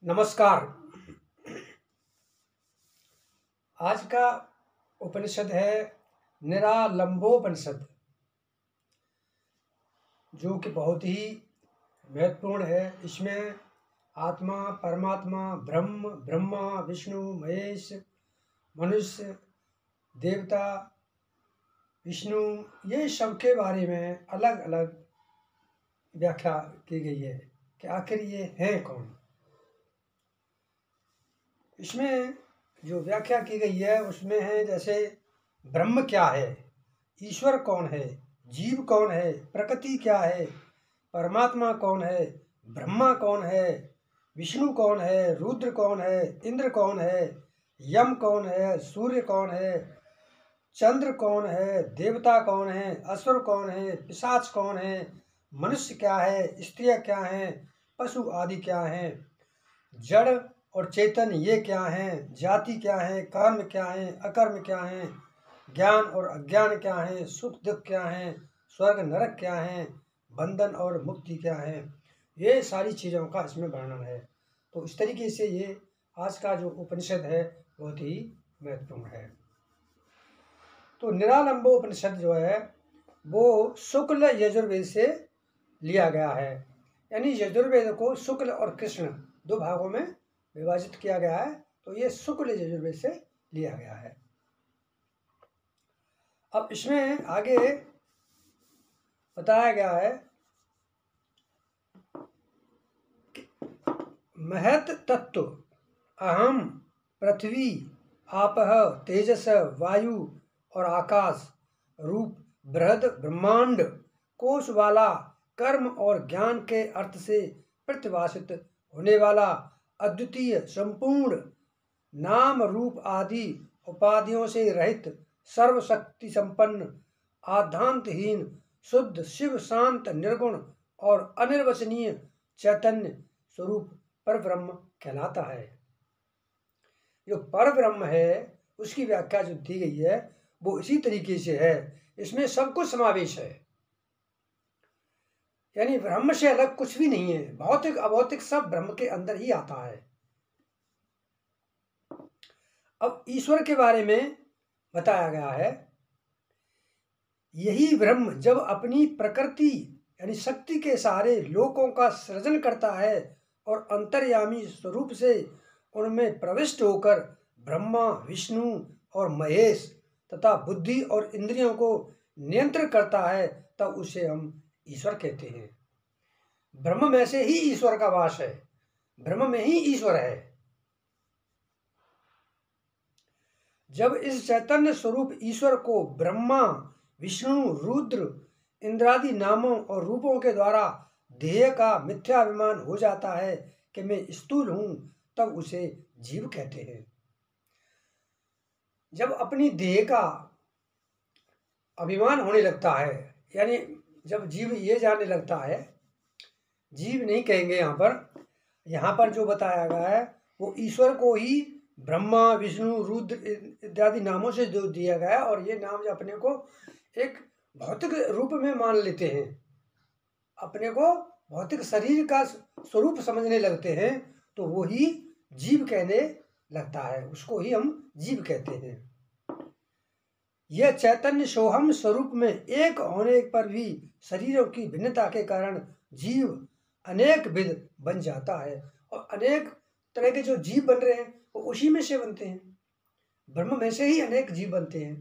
नमस्कार। आज का उपनिषद है निरालंबोपनिषद, जो कि बहुत ही महत्वपूर्ण है। इसमें आत्मा, परमात्मा, ब्रह्म, ब्रह्मा, विष्णु, महेश, मनुष्य, देवता, विष्णु, ये सब के बारे में अलग अलग व्याख्या की गई है कि आखिर ये हैं कौन। इसमें जो व्याख्या की गई है उसमें है, जैसे ब्रह्म क्या है, ईश्वर कौन है, जीव कौन है, प्रकृति क्या है, परमात्मा कौन है, ब्रह्मा कौन है, विष्णु कौन है, रुद्र कौन है, इंद्र कौन है, यम कौन है, सूर्य कौन है, चंद्र कौन है, देवता कौन है, असुर कौन है, पिशाच कौन है, मनुष्य क्या है, स्त्रियाँ क्या हैं, पशु आदि क्या हैं, जड़ और चेतन ये क्या हैं, जाति क्या है, कर्म क्या है, अकर्म क्या है, ज्ञान और अज्ञान क्या है, सुख दुख क्या है, स्वर्ग नरक क्या है, बंधन और मुक्ति क्या है। ये सारी चीज़ों का इसमें वर्णन है। तो इस तरीके से ये आज का जो उपनिषद है बहुत ही महत्वपूर्ण है। तो निरालंबोपनिषद जो है वो शुक्ल यजुर्वेद से लिया गया है। यानी यजुर्वेद को शुक्ल और कृष्ण दो भागों में विभाजित किया गया है। तो ये शुक्ल यजुर्वेद से लिया गया है। अब इसमें आगे बताया गया है कि महत तत्व अहम, पृथ्वी, आपः, तेजस, वायु और आकाश रूप बृहद ब्रह्मांड कोश वाला, कर्म और ज्ञान के अर्थ से प्रतिभाषित होने वाला, अद्वितीय, संपूर्ण, नाम रूप आदि उपाधियों से रहित, सर्वशक्ति संपन्न, आद्यांतहीन, शुद्ध, शिव, शांत, निर्गुण और अनिर्वचनीय चैतन्य स्वरूप परब्रह्म कहलाता है। जो परब्रह्म है उसकी व्याख्या जो दी गई है वो इसी तरीके से है। इसमें सब कुछ समावेश है, यानी ब्रह्म से अलग कुछ भी नहीं है। भौतिक अभौतिक सब ब्रह्म के अंदर ही आता है। अब ईश्वर के बारे में बताया गया है, यही ब्रह्म जब अपनी प्रकृति यानी शक्ति के सहारे लोकों का सृजन करता है और अंतर्यामी स्वरूप से उनमें प्रविष्ट होकर ब्रह्मा, विष्णु और महेश तथा बुद्धि और इंद्रियों को नियंत्रण करता है, तब उसे हम ईश्वर कहते हैं। ब्रह्म में से ही ईश्वर का वास है, ब्रह्म में ही ईश्वर है। जब इस चैतन्य स्वरूप ईश्वर को ब्रह्मा, विष्णु, रुद्र, इंद्रादि नामों और रूपों के द्वारा देह का मिथ्याभिमान हो जाता है कि मैं स्थूल हूं, तब उसे जीव कहते हैं। जब अपनी देह का अभिमान होने लगता है, यानी जब जीव ये जानने लगता है, जीव नहीं कहेंगे यहाँ पर जो बताया गया है वो ईश्वर को ही ब्रह्मा, विष्णु, रुद्र इत्यादि नामों से जो दिया गया है, और ये नाम जो अपने को एक भौतिक रूप में मान लेते हैं, अपने को भौतिक शरीर का स्वरूप समझने लगते हैं, तो वो ही जीव कहने लगता है, उसको ही हम जीव कहते हैं। यह चैतन्य सोहम स्वरूप में एक होने पर भी शरीरों की भिन्नता के कारण जीव अनेक विध बन जाता है, और अनेक तरह के जो जीव बन रहे हैं वो उसी में से बनते हैं, ब्रह्म में से ही अनेक जीव बनते हैं।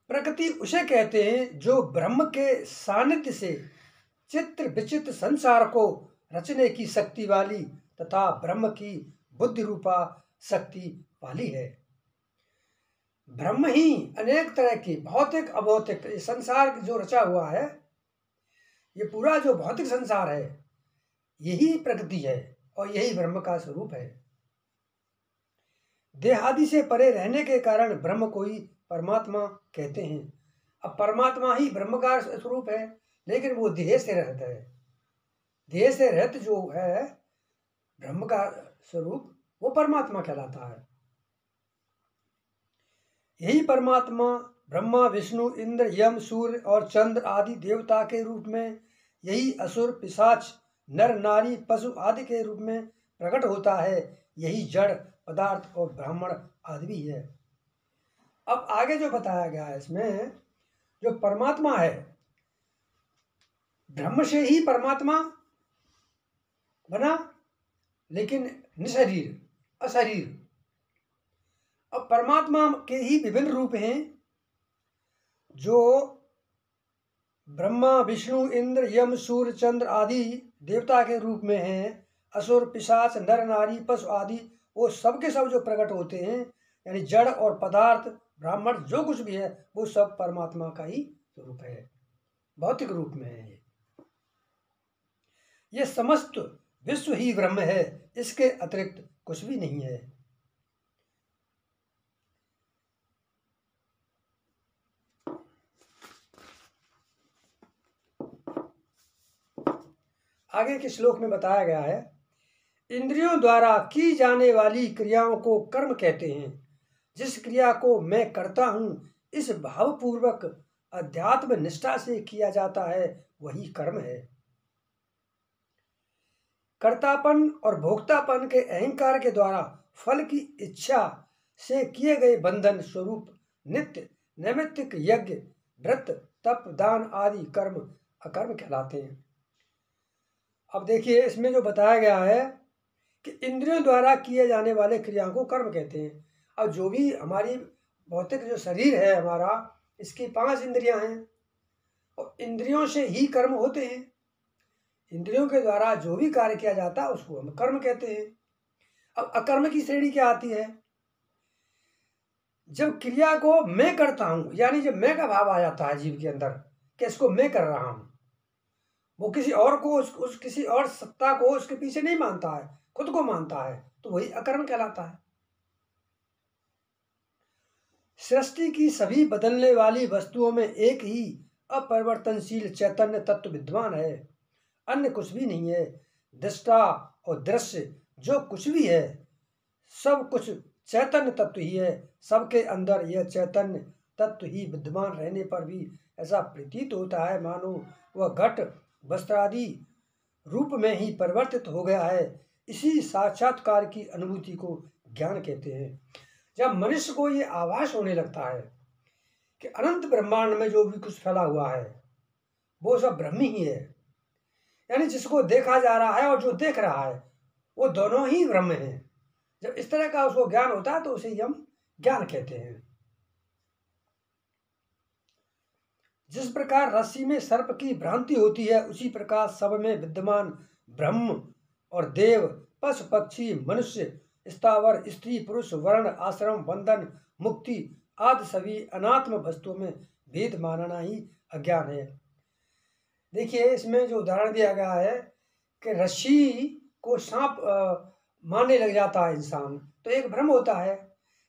प्रकृति उसे कहते हैं जो ब्रह्म के सानिध्य से चित्र विचित्र संसार को रचने की शक्ति वाली तथा ब्रह्म की बुद्धि रूपा शक्ति वाली है। ब्रह्म ही अनेक तरह की भौतिक अभौतिक संसार जो रचा हुआ है, ये पूरा जो भौतिक संसार है यही प्रकृति है और यही ब्रह्म का स्वरूप है। देहादि से परे रहने के कारण ब्रह्म को ही परमात्मा कहते हैं। अब परमात्मा ही ब्रह्म का स्वरूप है, लेकिन वो देह से रहता है। देह से रहित जो है ब्रह्म का स्वरूप वो परमात्मा कहलाता है। यही परमात्मा ब्रह्मा, विष्णु, इंद्र, यम, सूर्य और चंद्र आदि देवता के रूप में, यही असुर, पिशाच, नर नारी पशु आदि के रूप में प्रकट होता है, यही जड़ पदार्थ और ब्राह्मण आदि भी है। अब आगे जो बताया गया है इसमें, जो परमात्मा है, ब्रह्म से ही परमात्मा बना, लेकिन निशरीर अशरीर। अब परमात्मा के ही विभिन्न रूप हैं, जो ब्रह्मा विष्णु इंद्र यम सूर्य चंद्र आदि देवता के रूप में हैं। असुर पिशाच नर नारी पशु आदि वो सब के सब जो प्रकट होते हैं, यानी जड़ और पदार्थ ब्राह्मण जो कुछ भी है वो सब परमात्मा का ही स्वरूप है, भौतिक रूप में है। ये समस्त विश्व ही ब्रह्म है, इसके अतिरिक्त कुछ भी नहीं है। आगे के श्लोक में बताया गया है, इंद्रियों द्वारा की जाने वाली क्रियाओं को कर्म कहते हैं। जिस क्रिया को मैं करता हूं, इस भावपूर्वक अध्यात्म निष्ठा से किया जाता है, वही कर्म है। कर्तापन और भोक्तापन के अहंकार के द्वारा फल की इच्छा से किए गए बंधन स्वरूप नित्य नैमित्तिक यज्ञ व्रत तप दान आदि कर्म अकर्म कहलाते हैं। अब देखिए इसमें जो बताया गया है कि इंद्रियों द्वारा किए जाने वाले क्रियाओं को कर्म कहते हैं। अब जो भी हमारी भौतिक जो शरीर है हमारा, इसकी 5 इंद्रियां हैं और इंद्रियों से ही कर्म होते हैं। इंद्रियों के द्वारा जो भी कार्य किया जाता है उसको हम कर्म कहते हैं। अब अकर्म की श्रेणी क्या आती है? जब क्रिया को मैं करता हूं, यानी जब मैं का भाव आ जाता है जीव के अंदर कि इसको मैं कर रहा हूं, वो किसी और को उस किसी और सत्ता को उसके पीछे नहीं मानता है, खुद को मानता है, तो वही अकर्म कहलाता है। सृष्टि की सभी बदलने वाली वस्तुओं में एक ही अपरिवर्तनशील चैतन्य तत्व विद्यमान है, अन्य कुछ भी नहीं है। दृष्टा और दृश्य जो कुछ भी है सब कुछ चैतन्य तत्व ही है। सबके अंदर यह चैतन्य तत्व ही विद्यमान रहने पर भी ऐसा प्रतीत होता है मानो वह घट वस्त्रादि रूप में ही परिवर्तित हो गया है। इसी साक्षात्कार की अनुभूति को ज्ञान कहते हैं। जब मनुष्य को ये आभास होने लगता है कि अनंत ब्रह्मांड में जो भी कुछ फैला हुआ है वो सब ब्रह्म ही है, यानी जिसको देखा जा रहा है और जो देख रहा है वो दोनों ही ब्रह्म हैं, जब इस तरह का उसको ज्ञान होता है तो उसे हम ज्ञान कहते हैं। जिस प्रकार रस्सी में सर्प की भ्रांति होती है, उसी प्रकार सब में विद्यमान ब्रह्म और देव पशु पक्षी मनुष्य स्थावर स्त्री पुरुष वर्ण आश्रम बंधन मुक्ति आदि सभी अनात्म वस्तुओं में भेद मानना ही अज्ञान है। देखिए इसमें जो उदाहरण दिया गया है कि रस्सी को सांप मानने लग जाता है इंसान, तो एक भ्रम होता है।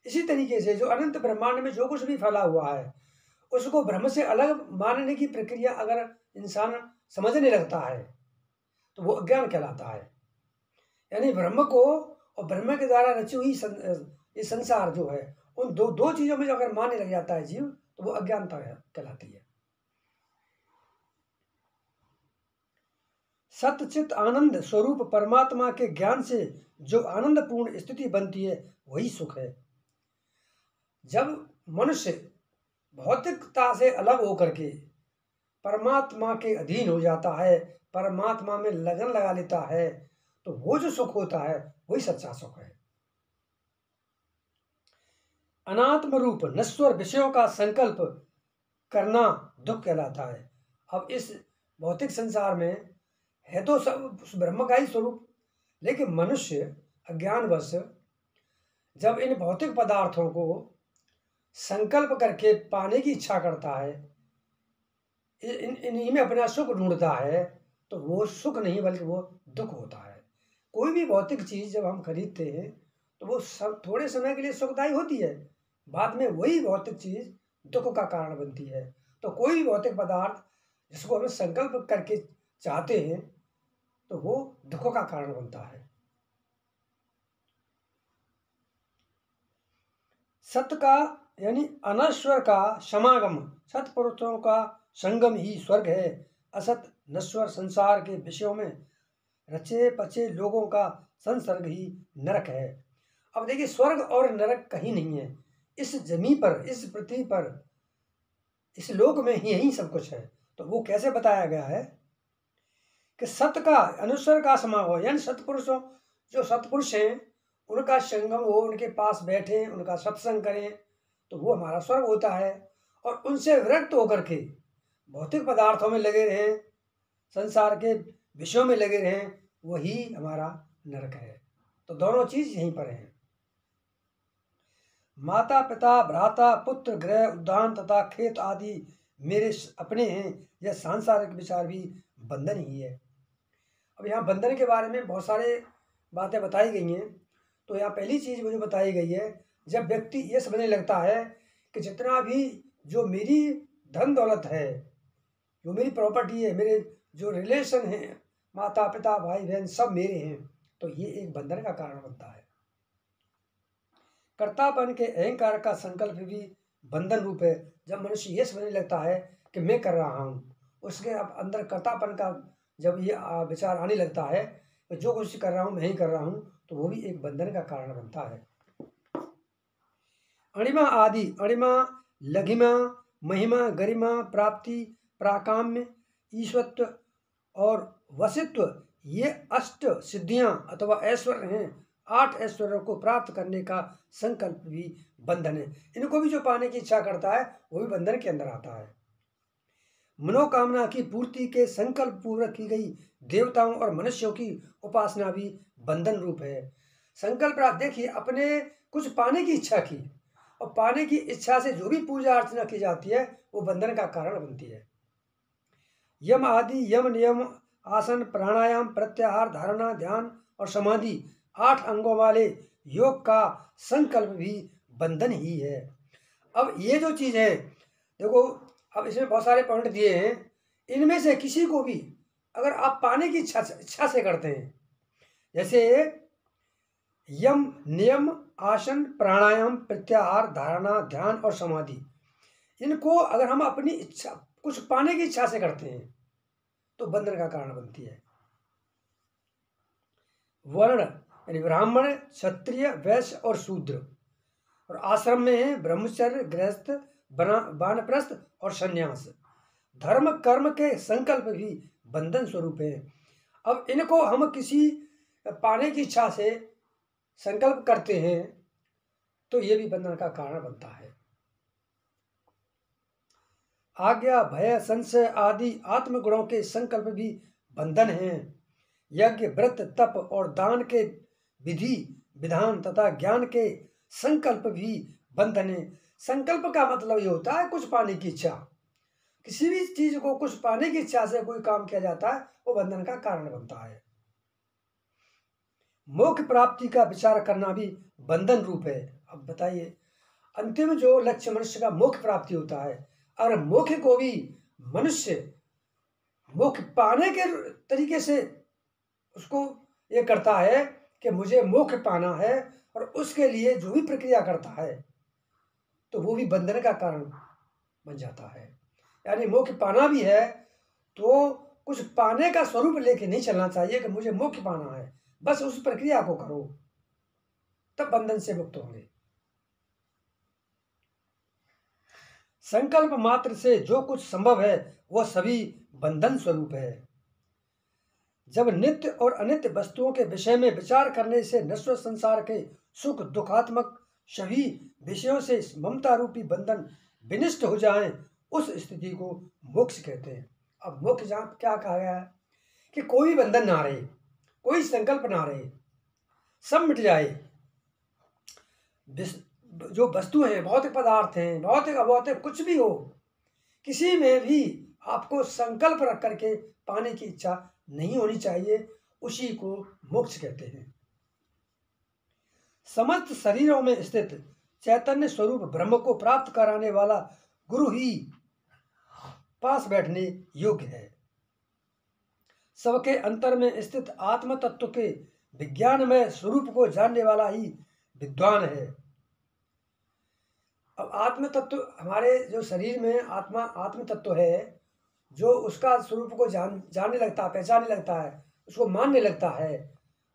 इसी तरीके से जो अनंत ब्रह्मांड में जो कुछ भी फैला हुआ है उसको ब्रह्म से अलग मानने की प्रक्रिया अगर इंसान समझने लगता है तो वो अज्ञान कहलाता है। यानी ब्रह्म को और ब्रह्म के द्वारा रची हुई ये संसार जो है उन दो चीजों में जो अगर मानने लग जाता है जीव, तो वो अज्ञानता कहलाती है। सतचित आनंद स्वरूप परमात्मा के ज्ञान से जो आनंदपूर्ण स्थिति बनती है वही सुख है। जब मनुष्य भौतिकता से अलग होकर के परमात्मा के अधीन हो जाता है, परमात्मा में लगन लगा लेता है, तो वो जो सुख होता है वही सच्चा सुख है। अनात्म रूप नश्वर विषयों का संकल्प करना दुख कहलाता है। अब इस भौतिक संसार में है तो सब ब्रह्म का ही स्वरूप, लेकिन मनुष्य अज्ञानवश जब इन भौतिक पदार्थों को संकल्प करके पाने की इच्छा करता है, इन्हीं में अपना सुख ढूंढता है, तो वो सुख नहीं बल्कि वो दुख होता है। कोई भी भौतिक चीज जब हम खरीदते हैं तो वो सब थोड़े समय के लिए सुखदायी होती है, बाद में वही भौतिक चीज दुख का कारण बनती है। तो कोई भी भौतिक पदार्थ जिसको हम संकल्प करके चाहते हैं तो वो दुख का कारण बनता है। सत्य का यानी अनश्वर का समागम, सत्पुरुषों का संगम ही स्वर्ग है। असत नश्वर संसार के विषयों में रचे पचे लोगों का संसर्ग ही नरक है। अब देखिए, स्वर्ग और नरक कहीं नहीं है, इस जमीन पर, इस पृथ्वी पर, इस लोक में ही यही सब कुछ है। तो वो कैसे बताया गया है कि सत का अनुसर का समागम, यानी सत्पुरुषों, जो सत्पुरुष हैं उनका संगम हो, उनके पास बैठें, उनका सत्संग करें, तो वो हमारा स्वर्ग होता है। और उनसे विरक्त होकर के भौतिक पदार्थों में लगे रहें, संसार के विषयों में लगे रहें, वही हमारा नरक है। तो दोनों चीज यहीं पर है। माता पिता भ्राता पुत्र गृह उद्यान तथा खेत आदि मेरे अपने हैं, यह सांसारिक विचार भी बंधन ही है। अब यहाँ बंधन के बारे में बहुत सारे बातें बताई गई हैं। तो यहाँ पहली चीज मुझे बताई गई है, जब व्यक्ति ये समझने लगता है कि जितना भी जो मेरी धन दौलत है, जो मेरी प्रॉपर्टी है, मेरे जो रिलेशन हैं, माता पिता भाई बहन सब मेरे हैं, तो ये एक बंधन का कारण बनता है। कर्तापन के अहंकार का संकल्प भी बंधन रूप है। जब मनुष्य ये समझने लगता है कि मैं कर रहा हूँ, उसके अब अंदर कर्तापन का जब ये विचार आने लगता है कि जो कुछ कर रहा हूँ मैं ही कर रहा हूँ, तो वो भी एक बंधन का कारण बनता है। अणिमा आदि, अणिमा, लघिमा, महिमा, गरिमा, प्राप्ति, प्राकाम्य, ईश्वत्व और वसित्व, ये अष्ट सिद्धियां अथवा ऐश्वर्य हैं। 8 ऐश्वर्यों को प्राप्त करने का संकल्प भी बंधन है। इनको भी जो पाने की इच्छा करता है वो भी बंधन के अंदर आता है। मनोकामना की पूर्ति के संकल्प पूर्वक की गई देवताओं और मनुष्यों की उपासना भी बंधन रूप है। संकल्प आप देखिए, अपने कुछ पाने की इच्छा की, और पाने की इच्छा से जो भी पूजा अर्चना की जाती है वो बंधन का कारण बनती है। यम आदि, यम नियम, आसन, प्राणायाम, प्रत्याहार, धारणा, ध्यान और समाधि, 8 अंगों वाले योग का संकल्प भी बंधन ही है। अब ये जो चीज है, देखो, अब इसमें बहुत सारे पॉइंट दिए हैं। इनमें से किसी को भी अगर आप पाने की इच्छा से करते हैं, जैसे यम नियम, आसन, प्राणायाम, प्रत्याहार, धारणा, ध्यान और समाधि, इनको अगर हम अपनी इच्छा, कुछ पाने की इच्छा से करते हैं तो बंधन का कारण बनती है। वर्ण यानी ब्राह्मण, क्षत्रिय, वैश्य और शूद्र, और आश्रम में है ब्रह्मचर्य, गृहस्थ, वानप्रस्थ और संन्यास। धर्म कर्म के संकल्प भी बंधन स्वरूप है। अब इनको हम किसी पाने की इच्छा से संकल्प करते हैं तो ये भी बंधन का कारण बनता है। आज्ञा, भय, संशय आदि आत्मगुणों के संकल्प भी बंधन हैं। यज्ञ, व्रत, तप और दान के विधि विधान तथा ज्ञान के संकल्प भी बंधन है। संकल्प का मतलब ये होता है कुछ पाने की इच्छा। किसी भी चीज को कुछ पाने की इच्छा से कोई काम किया जाता है वो बंधन का कारण बनता है। मोक्ष प्राप्ति का विचार करना भी बंधन रूप है। अब बताइए, अंतिम जो लक्ष्य मनुष्य का मोक्ष प्राप्ति होता है, और मोक्ष को भी मनुष्य मोक्ष पाने के तरीके से उसको ये करता है कि मुझे मोक्ष पाना है, और उसके लिए जो भी प्रक्रिया करता है तो वो भी बंधन का कारण बन जाता है। यानी मोक्ष पाना भी है तो कुछ पाने का स्वरूप लेके नहीं चलना चाहिए कि मुझे मोक्ष पाना है, बस उस प्रक्रिया को करो, तब बंधन से मुक्त होंगे। संकल्प मात्र से जो कुछ संभव है वह सभी बंधन स्वरूप है। जब नित्य और अनित्य वस्तुओं के विषय में विचार करने से नश्वर संसार के सुख दुखात्मक सभी विषयों से ममता रूपी बंधन विनिष्ट हो जाएं, उस स्थिति को मोक्ष कहते हैं। अब मोक्ष जहाँ क्या कहा गया है कि कोई बंधन ना रहे, कोई संकल्प ना रहे, सब मिट जाए। जो वस्तु है, भौतिक पदार्थ हैं, भौतिक अभौतिक कुछ भी हो, किसी में भी आपको संकल्प रख करके पाने की इच्छा नहीं होनी चाहिए, उसी को मोक्ष कहते हैं। समस्त शरीरों में स्थित चैतन्य स्वरूप ब्रह्म को प्राप्त कराने वाला गुरु ही पास बैठने योग्य है। सबके अंतर में स्थित आत्म तत्व के विज्ञानमय स्वरूप को जानने वाला ही विद्वान है। अब आत्म तत्व, हमारे जो शरीर में आत्मा आत्म तत्व है, जो उसका स्वरूप को जानने लगता है, पहचानने लगता है, उसको मानने लगता है,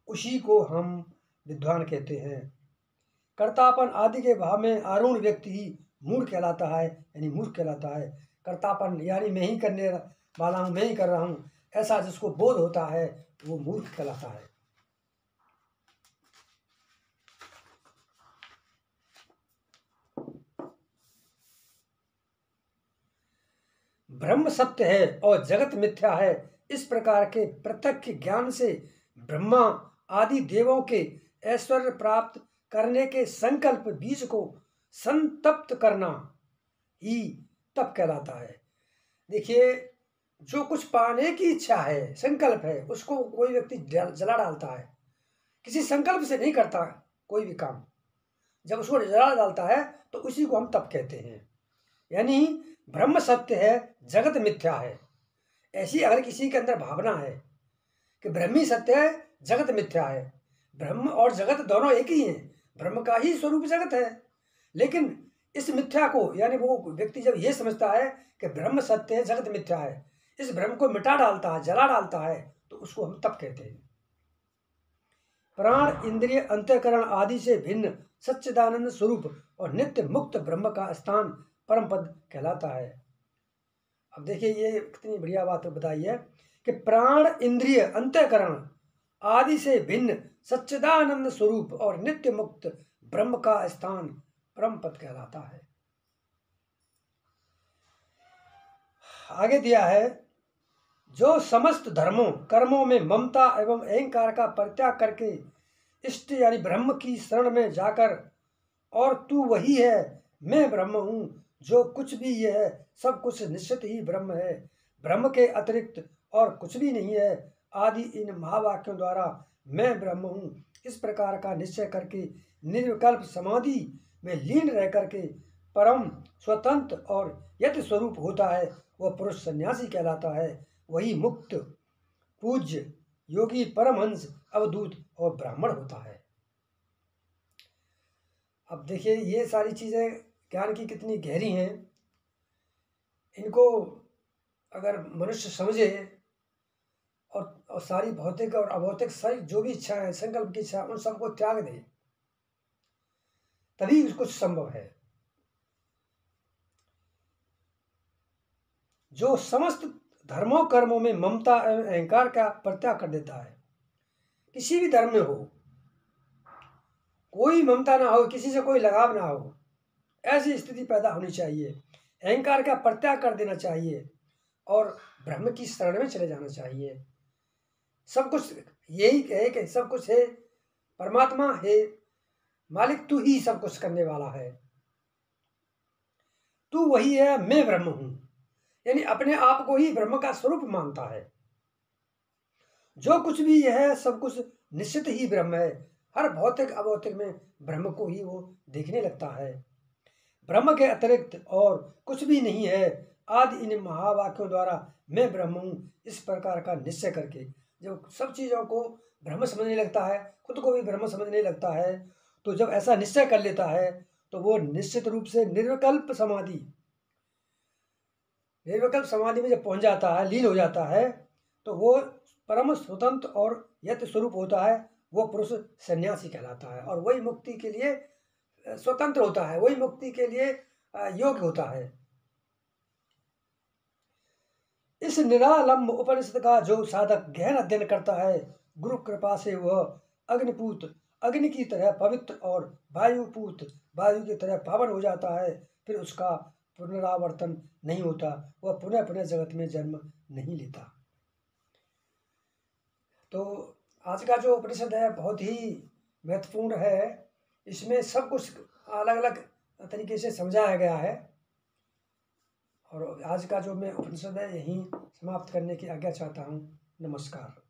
उसी को हम विद्वान कहते हैं। कर्तापन आदि के भाव में आरूढ़ व्यक्ति ही मूढ़ कहलाता है, यानी मूर्ख कहलाता है। कर्तापन यानी मैं ही करने वाला हूँ, मैं ही कर रहा हूँ, ऐसा जिसको बोध होता है वो मूर्ख कहलाता है। ब्रह्म सत्य है और जगत मिथ्या है, इस प्रकार के प्रत्यक्ष ज्ञान से ब्रह्मा आदि देवों के ऐश्वर्य प्राप्त करने के संकल्प बीज को संतप्त करना ही तप कहलाता है। देखिए, जो कुछ पाने की इच्छा है, संकल्प है, उसको कोई व्यक्ति जला डालता है। किसी संकल्प से नहीं करता कोई भी काम, जब उसको जला डालता है तो उसी को हम तप कहते हैं। यानी ब्रह्म सत्य है, जगत मिथ्या है, ऐसी अगर किसी के अंदर भावना है कि ब्रह्म ही सत्य है, जगत मिथ्या है, ब्रह्म और जगत दोनों एक ही हैं, ब्रह्म का ही स्वरूप जगत है, लेकिन इस मिथ्या को, यानी वो व्यक्ति जब ये समझता है कि ब्रह्म सत्य है, जगत मिथ्या है, इस ब्रह्म को मिटा डालता है, जला डालता है, तो उसको हम तप कहते हैं। प्राण इंद्रिय अंतःकरण आदि से भिन्न सच्चिदानंद स्वरूप और नित्य मुक्त ब्रह्म का स्थान परम पद कहलाता है। अब देखिए, ये कितनी बढ़िया बात बताई है कि प्राण इंद्रिय अंतःकरण आदि से भिन्न सच्चिदानंद स्वरूप और नित्य मुक्त ब्रह्म का स्थान परम पद कहलाता है। आगे दिया है, जो समस्त धर्मों कर्मों में ममता एवं अहंकार का परित्याग करके इष्ट यानी ब्रह्म की शरण में जाकर और तू वही है, मैं ब्रह्म हूँ, जो कुछ भी ये है सब कुछ निश्चित ही ब्रह्म है, ब्रह्म के अतिरिक्त और कुछ भी नहीं है, आदि इन महावाक्यों द्वारा मैं ब्रह्म हूँ इस प्रकार का निश्चय करके निर्विकल्प समाधि में लीन रह करके परम स्वतंत्र और यत स्वरूप होता है, वह पुरुष सन्यासी कहलाता है। वही मुक्त पूज्य योगी परमहंस अवधूत और ब्राह्मण होता है। अब देखिए, ये सारी चीज़ें ज्ञान की कितनी गहरी हैं। इनको अगर मनुष्य समझे और सारी भौतिक और अभौतिक सारी जो भी इच्छा है, संकल्प की इच्छा, उन सबको त्याग दे, तभी कुछ संभव है। जो समस्त धर्मों कर्मों में ममता एवं अहंकार का परित्याग कर देता है, किसी भी धर्म में हो, कोई ममता ना हो, किसी से कोई लगाव ना हो, ऐसी स्थिति पैदा होनी चाहिए। अहंकार का परित्याग कर देना चाहिए और ब्रह्म की शरण में चले जाना चाहिए। सब कुछ यही है कि सब कुछ है, परमात्मा है, मालिक तू ही सब कुछ करने वाला है, तू वही है, मैं ब्रह्म हूं, यानी अपने आप को ही ब्रह्म का स्वरूप मानता है। जो कुछ भी है सब कुछ निश्चित ही ब्रह्म है। हर भौतिक अभौतिक में ब्रह्म को ही वो देखने लगता है। ब्रह्म के अतिरिक्त और कुछ भी नहीं है, आदि इन महावाक्यों द्वारा मैं ब्रह्म हूँ इस प्रकार का निश्चय करके जब सब चीज़ों को ब्रह्म समझने लगता है, खुद को भी ब्रह्म समझने लगता है, तो जब ऐसा निश्चय कर लेता है तो वो निश्चित रूप से निर्विकल्प समाधि में जब पहुंच जाता है, लीन हो जाता है, तो वो परम स्वतंत्र और यत स्वरूप होता है, वो पुरुष सन्यासी कहलाता है। और वही मुक्ति के लिए स्वतंत्र होता है, वही मुक्ति के लिए योग्य होता है। इस निरालंब उपनिषद का जो साधक गहन अध्ययन करता है, गुरु कृपा से वह अग्निपूत अग्नि की तरह पवित्र और वायुपूत वायु की तरह पावन हो जाता है। फिर उसका पुनरावर्तन नहीं होता, वह पुनः पुनः जगत में जन्म नहीं लेता। तो आज का जो उपनिषद है बहुत ही महत्वपूर्ण है। इसमें सब कुछ अलग अलग तरीके से समझाया गया है। और आज का जो मैं उपनिषद है यहीं समाप्त करने की आज्ञा चाहता हूँ। नमस्कार।